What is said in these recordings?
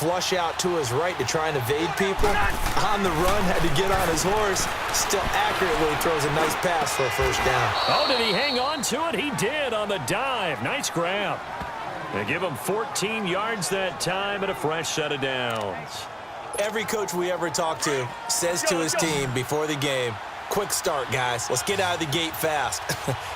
flush out to his right to try and evade people. On the run, had to get on his horse. Still accurately throws a nice pass for a first down. Oh, did he hang on to it? He did on the dive. Nice grab. They give him 14 yards that time and a fresh set of downs. Every coach we ever talk to says to his team before the game, quick start, guys. Let's get out of the gate fast.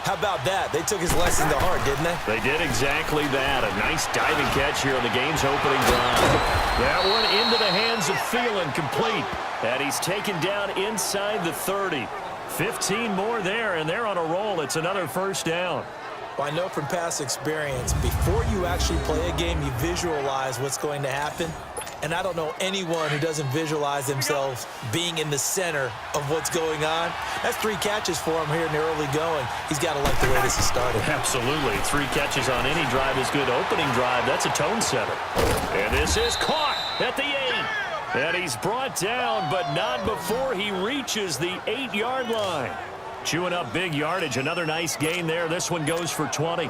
How about that? They took his lesson to heart, didn't they? They did exactly that. A nice diving catch here on the game's opening drive. That one into the hands of Thielen, complete. And he's taken down inside the 30. 15 more there, and they're on a roll. It's another first down. Well, I know from past experience, before you actually play a game, you visualize what's going to happen. And I don't know anyone who doesn't visualize themselves being in the center of what's going on. That's 3 catches for him here in the early going. He's got to like the way this is started. Absolutely. 3 catches on any drive is good. Opening drive, that's a tone setter. And this is caught at the 8. And he's brought down, but not before he reaches the 8-yard line. Chewing up big yardage. Another nice gain there. This one goes for 20.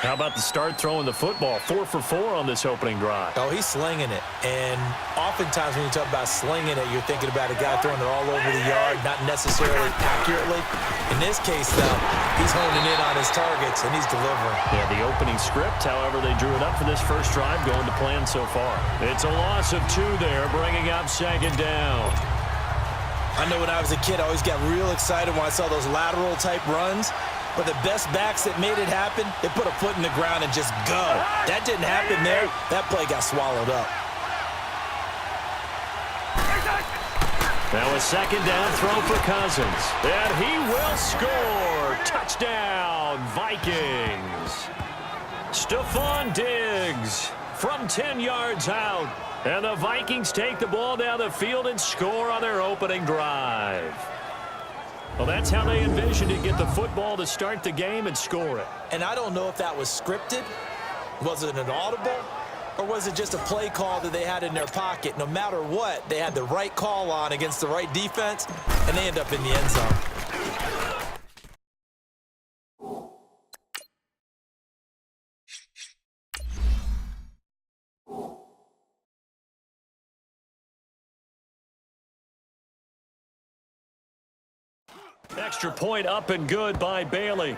How about the start throwing the football? 4 for 4 on this opening drive. Oh, he's slinging it. And oftentimes when you talk about slinging it, you're thinking about a guy throwing it all over the yard, not necessarily accurately. In this case, though, he's honing in on his targets, and he's delivering. Yeah, the opening script, however, they drew it up for this first drive, going to plan so far. It's a loss of 2 there, bringing up second down. I know when I was a kid, I always got real excited when I saw those lateral-type runs. But the best backs that made it happen, they put a foot in the ground and just go. That didn't happen there. That play got swallowed up. Now a second down throw for Cousins. And he will score. Touchdown, Vikings. Stephon Diggs from 10 yards out. And the Vikings take the ball down the field and score on their opening drive. Well, that's how they envisioned it. Get the football to start the game and score it. And I don't know if that was scripted. Was it an audible? Or was it just a play call that they had in their pocket? No matter what, they had the right call on against the right defense, and they end up in the end zone. Extra point up and good by Bailey.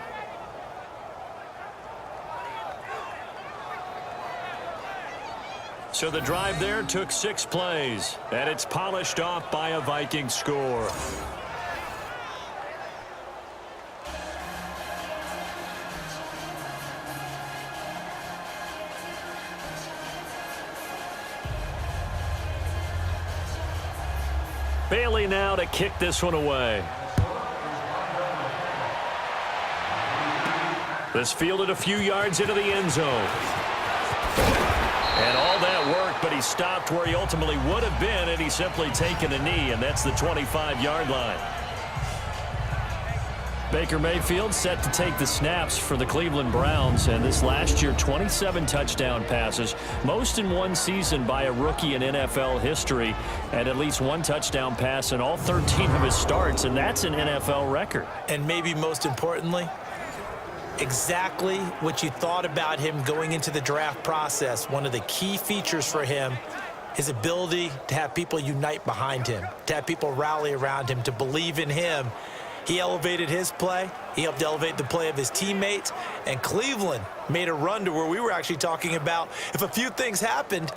So the drive there took 6 plays, and it's polished off by a Viking score. Bailey now to kick this one away. This fielded a few yards into the end zone. And all that work, but he stopped where he ultimately would have been had he simply taken a knee, and that's the 25-yard line. Baker Mayfield set to take the snaps for the Cleveland Browns, and this last year, 27 touchdown passes, most in one season by a rookie in NFL history, and at least 1 touchdown pass in all 13 of his starts, and that's an NFL record. And maybe most importantly, exactly what you thought about him going into the draft process. One of the key features for him, his ability to have people unite behind him, to have people rally around him, to believe in him. He elevated his play. He helped elevate the play of his teammates. And Cleveland made a run to where we were actually talking about if a few things happened,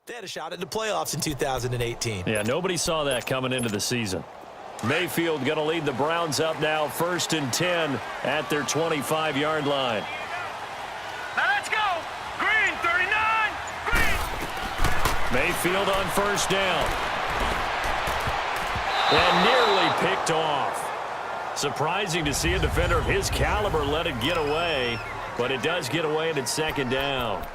They had a shot at the playoffs in 2018. Yeah, nobody saw that coming into the season. Mayfield going to lead the Browns up now, 1st and 10 at their 25-yard line. Now let's go. Green, 39. Green. Mayfield on 1st down. And nearly picked off. Surprising to see a defender of his caliber let it get away, but it does get away and it's 2nd down.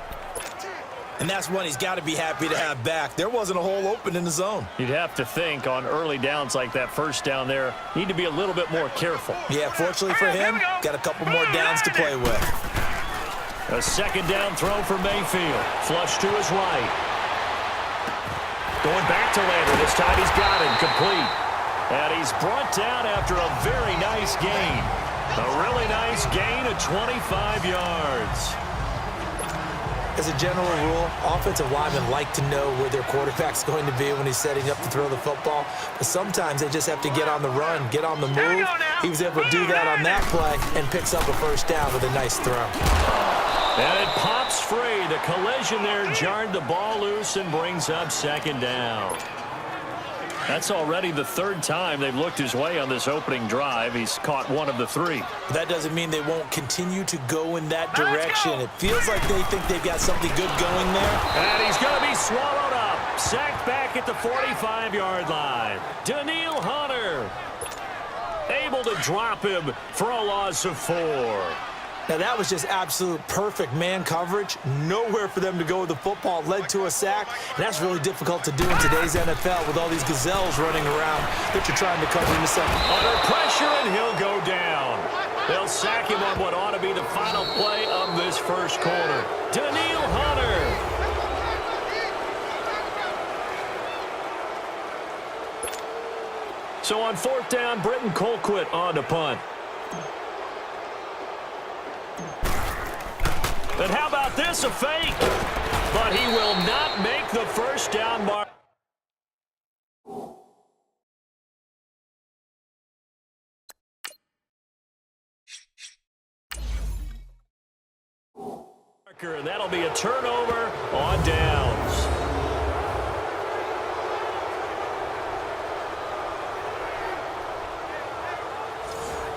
And that's one he's got to be happy to have back. There wasn't a hole open in the zone. You'd have to think on early downs like that 1st down there, need to be a little bit more careful. Yeah, fortunately for him, got a couple more downs to play with. A 2nd down throw for Mayfield. Flush to his right. Going back to Lander. This time he's got it. Complete. And he's brought down after a very nice gain. A really nice gain of 25 yards. As a general rule, offensive linemen like to know where their quarterback's going to be when he's setting up to throw the football. But sometimes they just have to get on the run, get on the move. He was able to do that on that play and picks up a 1st down with a nice throw. And it pops free. The collision there jarred the ball loose and brings up 2nd down. That's already the 3rd time they've looked his way on this opening drive. He's caught 1 of the 3. That doesn't mean they won't continue to go in that direction. It feels like they think they've got something good going there. And he's going to be swallowed up. Sacked back at the 45-yard line. Daniil Hunter able to drop him for a loss of 4. Now, that was just absolute perfect man coverage. Nowhere for them to go with the football. Led to a sack. And that's really difficult to do in today's NFL with all these gazelles running around that you're trying to cover in the second. Under pressure, and he'll go down. They'll sack him on what ought to be the final play of this 1st quarter. Daniil Hunter. So on 4th down, Britton Colquitt on to punt. And how about this, a fake? But he will not make the 1st down mark. And that'll be a turnover on downs.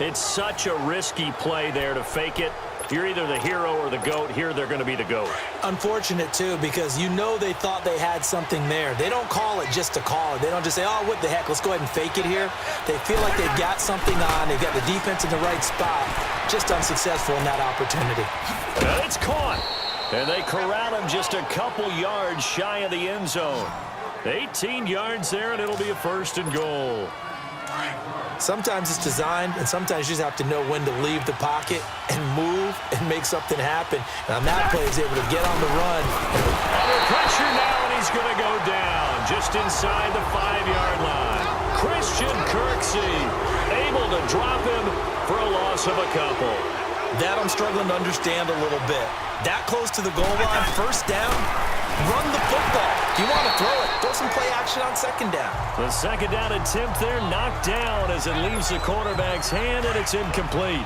It's such a risky play there to fake it. You're either the hero or the GOAT. Here they're going to be the GOAT. Unfortunate, too, because you know they thought they had something there. They don't call it just to call it. They don't just say, oh, what the heck, let's go ahead and fake it here. They feel like they've got something on. They've got the defense in the right spot. Just unsuccessful in that opportunity. And it's caught. And they corral him just a couple yards shy of the end zone. 18 yards there, and it'll be a 1st and goal. Sometimes it's designed, and sometimes you just have to know when to leave the pocket and move and make something happen. And on that play, he's able to get on the run. Under pressure now, and he's going to go down just inside the 5-yard line. Christian Kirksey able to drop him for a loss of a couple. That I'm struggling to understand a little bit. That close to the goal line, 1st down, run the football. If you want to throw it, throw some play action on 2nd down. The 2nd down attempt there knocked down as it leaves the quarterback's hand, and it's incomplete.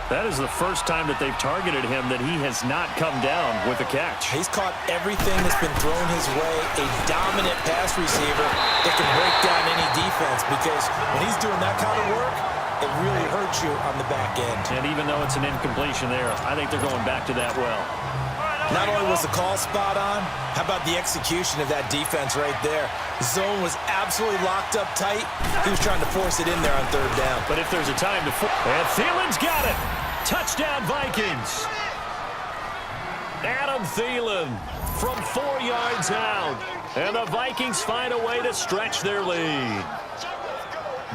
That is the 1st time that they've targeted him that he has not come down with a catch. He's caught everything that's been thrown his way. A dominant pass receiver that can break down any defense, because when he's doing that kind of work, it really hurts you on the back end. And even though it's an incompletion there, I think they're going back to that well. Not only was the call spot on, how about the execution of that defense right there? Zone was absolutely locked up tight. He was trying to force it in there on 3rd down. But if there's a time to... And Thielen's got it. Touchdown, Vikings. Adam Thielen from 4 yards out. And the Vikings find a way to stretch their lead.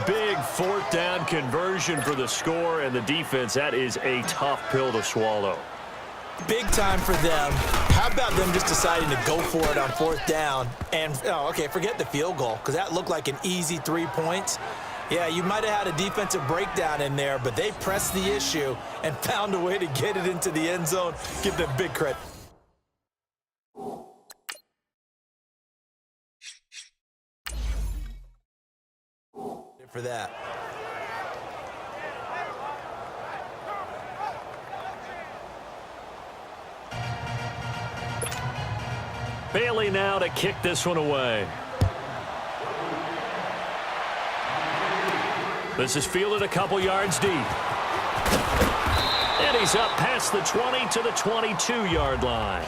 Big 4th down conversion for the score, and the defense, that is a tough pill to swallow. Big time for them. How about them just deciding to go for it on 4th down? And, okay, forget the field goal, because that looked like an easy 3 points. Yeah, you might have had a defensive breakdown in there, but they pressed the issue and found a way to get it into the end zone. Give them big credit for that. Bailey now to kick this one away. This is fielded a couple yards deep. And he's up past the 20 to the 22-yard line.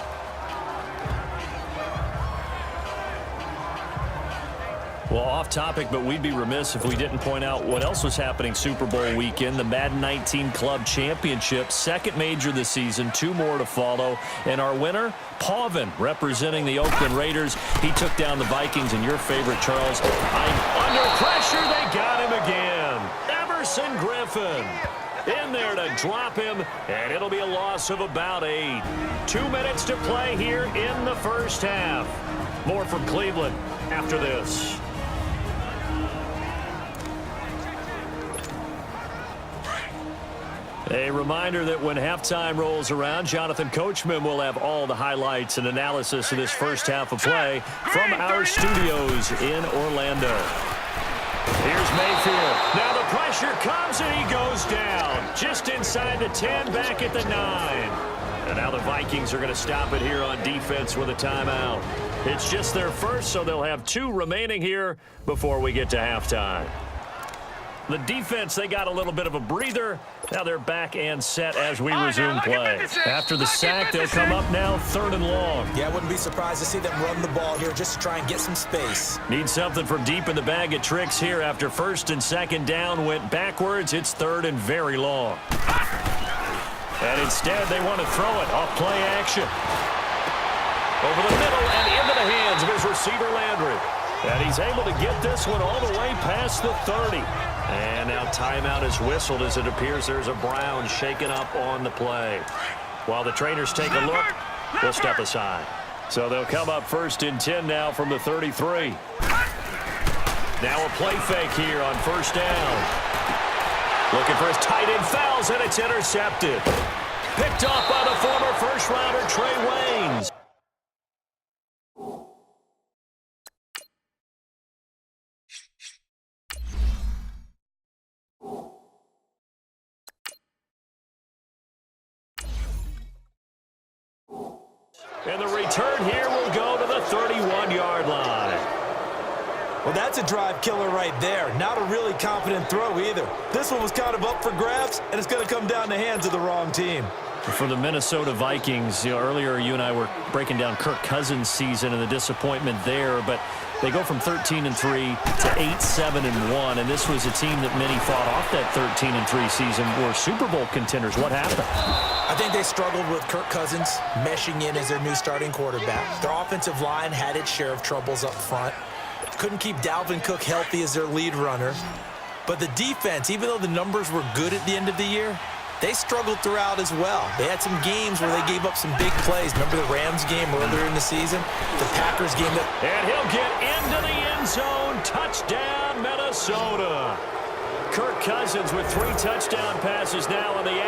Well, off topic, but we'd be remiss if we didn't point out what else was happening Super Bowl weekend. The Madden 19 Club Championship, second major this season, 2 more to follow. And our winner, Pauvin, representing the Oakland Raiders. He took down the Vikings, and your favorite, Charles. Under pressure, they got him again. Everson Griffin in there to drop him, and it'll be a loss of about 8. 2 minutes to play here in the first half. More from Cleveland after this. A reminder that when halftime rolls around, Jonathan Coachman will have all the highlights and analysis of this first half of play from our studios in Orlando. Here's Mayfield. Now the pressure comes and he goes down. Just inside the 10, back at the 9. And now the Vikings are going to stop it here on defense with a timeout. It's just their first, so they'll have 2 remaining here before we get to halftime. The defense, they got a little bit of a breather. Now they're back and set as we resume play. After the sack, they'll come up now 3rd and long. Yeah, I wouldn't be surprised to see them run the ball here just to try and get some space. Need something from deep in the bag of tricks here. After 1st and 2nd down went backwards, it's 3rd and very long. And instead, they want to throw it off play action. Over the middle and into the hands of his receiver, Landry. And he's able to get this one all the way past the 30. And now timeout is whistled as it appears there's a Brown shaken up on the play. While the trainers take a look, we'll step aside. So they'll come up 1st and 10 now from the 33. Now a play fake here on 1st down. Looking for his tight end, fouls, and it's intercepted. Picked off by the former first-rounder Trey Waynes. And the return here will go to the 31-yard line. Well, that's a drive killer right there. Not a really confident throw either. This one was kind of up for grabs, and it's going to come down the hands of the wrong team. For the Minnesota Vikings, earlier you and I were breaking down Kirk Cousins' season and the disappointment there, but they go from 13-3 to 8-7-1, and this was a team that many fought off that 13-3 season were Super Bowl contenders. What happened? I think they struggled with Kirk Cousins meshing in as their new starting quarterback. Their offensive line had its share of troubles up front. Couldn't keep Dalvin Cook healthy as their lead runner. But the defense, even though the numbers were good at the end of the year, they struggled throughout as well. They had some games where they gave up some big plays. Remember the Rams game earlier in the season? The Packers game. And he'll get into the end zone. Touchdown, Minnesota. Kirk Cousins with 3 touchdown passes now in the